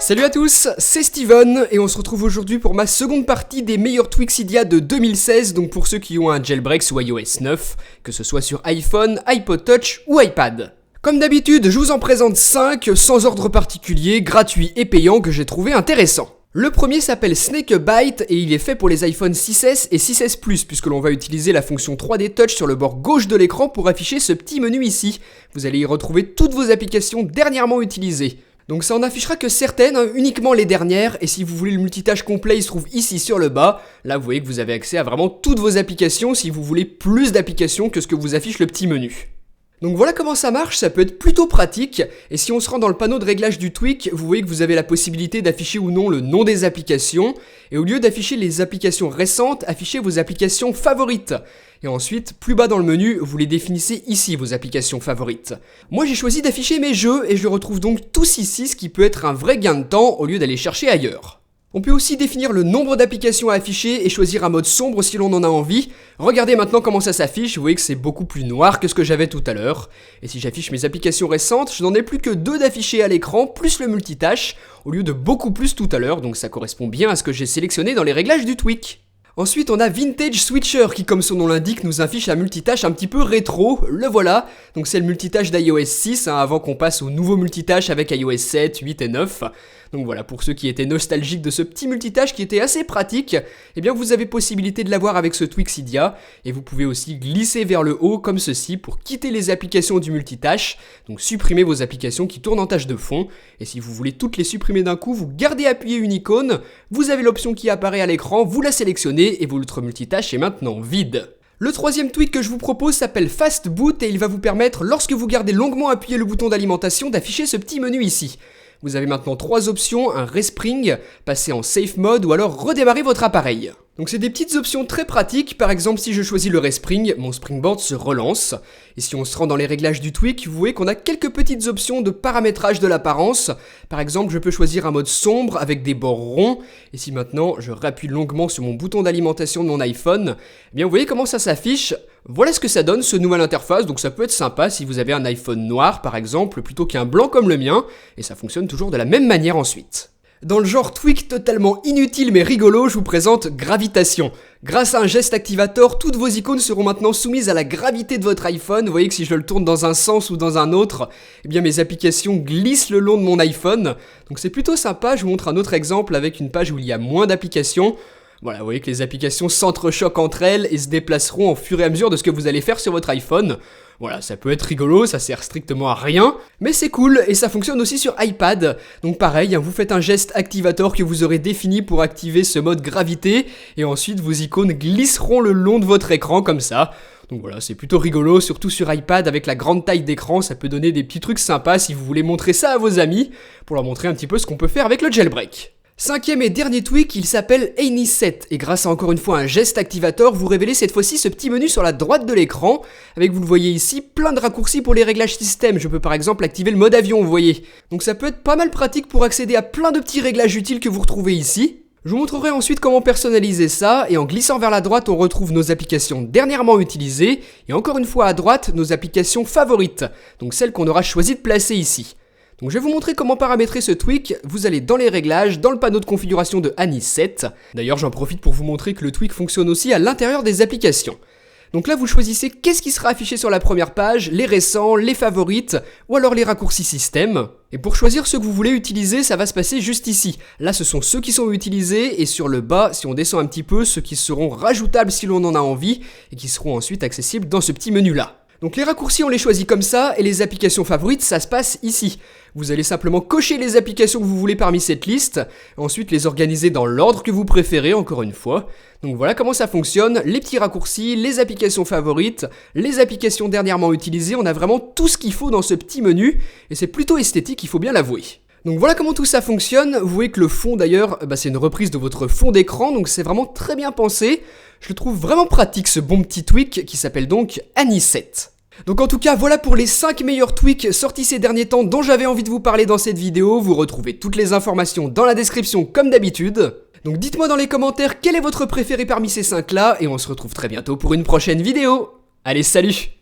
Salut à tous, c'est Steven et on se retrouve aujourd'hui pour ma seconde partie des meilleurs tweaks Cydia de 2016, donc pour ceux qui ont un jailbreak sous iOS 9, que ce soit sur iPhone, iPod Touch ou iPad. Comme d'habitude, je vous en présente 5 sans ordre particulier, gratuits et payants que j'ai trouvé intéressants. Le premier s'appelle Snakebite et il est fait pour les iPhone 6S et 6S Plus puisque l'on va utiliser la fonction 3D Touch sur le bord gauche de l'écran pour afficher ce petit menu ici. Vous allez y retrouver toutes vos applications dernièrement utilisées. Donc ça en affichera que certaines, uniquement les dernières, et si vous voulez le multitâche complet, il se trouve ici sur le bas. Là vous voyez que vous avez accès à vraiment toutes vos applications si vous voulez plus d'applications que ce que vous affiche le petit menu. Donc voilà comment ça marche, ça peut être plutôt pratique, et si on se rend dans le panneau de réglage du tweak, vous voyez que vous avez la possibilité d'afficher ou non le nom des applications, et au lieu d'afficher les applications récentes, affichez vos applications favorites. Et ensuite, plus bas dans le menu, vous les définissez ici, vos applications favorites. Moi j'ai choisi d'afficher mes jeux, et je les retrouve donc tous ici, ce qui peut être un vrai gain de temps au lieu d'aller chercher ailleurs. On peut aussi définir le nombre d'applications à afficher et choisir un mode sombre si l'on en a envie. Regardez maintenant comment ça s'affiche, vous voyez que c'est beaucoup plus noir que ce que j'avais tout à l'heure. Et si j'affiche mes applications récentes, je n'en ai plus que 2 d'affichés à l'écran, plus le multitâche, au lieu de beaucoup plus tout à l'heure, donc ça correspond bien à ce que j'ai sélectionné dans les réglages du tweak. Ensuite, on a Vintage Switcher qui, comme son nom l'indique, nous affiche un multitâche un petit peu rétro, le voilà. Donc c'est le multitâche d'iOS 6, avant qu'on passe au nouveau multitâche avec iOS 7, 8 et 9. Donc voilà, pour ceux qui étaient nostalgiques de ce petit multitâche qui était assez pratique, eh bien vous avez possibilité de l'avoir avec ce tweak Cydia, et vous pouvez aussi glisser vers le haut comme ceci pour quitter les applications du multitâche, donc supprimer vos applications qui tournent en tâche de fond, et si vous voulez toutes les supprimer d'un coup, vous gardez appuyé une icône, vous avez l'option qui apparaît à l'écran, vous la sélectionnez, et votre multitâche est maintenant vide. Le troisième tweak que je vous propose s'appelle Fast Boot, et il va vous permettre, lorsque vous gardez longuement appuyé le bouton d'alimentation, d'afficher ce petit menu ici. Vous avez maintenant 3 options, un respring, passer en safe mode ou alors redémarrer votre appareil. Donc c'est des petites options très pratiques, par exemple si je choisis le respring, mon springboard se relance. Et si on se rend dans les réglages du tweak, vous voyez qu'on a quelques petites options de paramétrage de l'apparence. Par exemple, je peux choisir un mode sombre avec des bords ronds. Et si maintenant je rappuie longuement sur mon bouton d'alimentation de mon iPhone, eh bien vous voyez comment ça s'affiche. Voilà ce que ça donne, ce nouvelle interface, donc ça peut être sympa si vous avez un iPhone noir par exemple, plutôt qu'un blanc comme le mien, et ça fonctionne toujours de la même manière ensuite. Dans le genre tweak totalement inutile mais rigolo, je vous présente Gravitation. Grâce à un geste activator, toutes vos icônes seront maintenant soumises à la gravité de votre iPhone. Vous voyez que si je le tourne dans un sens ou dans un autre, eh bien mes applications glissent le long de mon iPhone. Donc c'est plutôt sympa, je vous montre un autre exemple avec une page où il y a moins d'applications. Voilà, vous voyez que les applications s'entrechoquent entre elles et se déplaceront au fur et à mesure de ce que vous allez faire sur votre iPhone. Voilà, ça peut être rigolo, ça sert strictement à rien, mais c'est cool et ça fonctionne aussi sur iPad. Donc pareil, vous faites un geste activator que vous aurez défini pour activer ce mode gravité et ensuite vos icônes glisseront le long de votre écran comme ça. Donc voilà, c'est plutôt rigolo, surtout sur iPad avec la grande taille d'écran, ça peut donner des petits trucs sympas si vous voulez montrer ça à vos amis, pour leur montrer un petit peu ce qu'on peut faire avec le jailbreak. Cinquième et dernier tweak, il s'appelle Anisette, et grâce à encore une fois un geste activator, vous révélez cette fois-ci ce petit menu sur la droite de l'écran, avec, vous le voyez ici, plein de raccourcis pour les réglages système. Je peux par exemple activer le mode avion, vous voyez. Donc ça peut être pas mal pratique pour accéder à plein de petits réglages utiles que vous retrouvez ici. Je vous montrerai ensuite comment personnaliser ça, et en glissant vers la droite, on retrouve nos applications dernièrement utilisées, et encore une fois à droite, nos applications favorites, donc celles qu'on aura choisi de placer ici. Donc je vais vous montrer comment paramétrer ce tweak. Vous allez dans les réglages, dans le panneau de configuration de Anisette. D'ailleurs j'en profite pour vous montrer que le tweak fonctionne aussi à l'intérieur des applications. Donc là vous choisissez qu'est-ce qui sera affiché sur la première page, les récents, les favorites, ou alors les raccourcis système. Et pour choisir ceux que vous voulez utiliser, ça va se passer juste ici. Là ce sont ceux qui sont utilisés, et sur le bas, si on descend un petit peu, ceux qui seront rajoutables si l'on en a envie, et qui seront ensuite accessibles dans ce petit menu là. Donc les raccourcis on les choisit comme ça, et les applications favorites ça se passe ici. Vous allez simplement cocher les applications que vous voulez parmi cette liste, ensuite les organiser dans l'ordre que vous préférez encore une fois. Donc voilà comment ça fonctionne, les petits raccourcis, les applications favorites, les applications dernièrement utilisées, on a vraiment tout ce qu'il faut dans ce petit menu, et c'est plutôt esthétique, il faut bien l'avouer. Donc voilà comment tout ça fonctionne. Vous voyez que le fond d'ailleurs, c'est une reprise de votre fond d'écran, donc c'est vraiment très bien pensé. Je le trouve vraiment pratique ce bon petit tweak qui s'appelle donc Anisette. Donc en tout cas, voilà pour les 5 meilleurs tweaks sortis ces derniers temps dont j'avais envie de vous parler dans cette vidéo. Vous retrouvez toutes les informations dans la description comme d'habitude. Donc dites-moi dans les commentaires quel est votre préféré parmi ces 5 là, et on se retrouve très bientôt pour une prochaine vidéo. Allez, salut!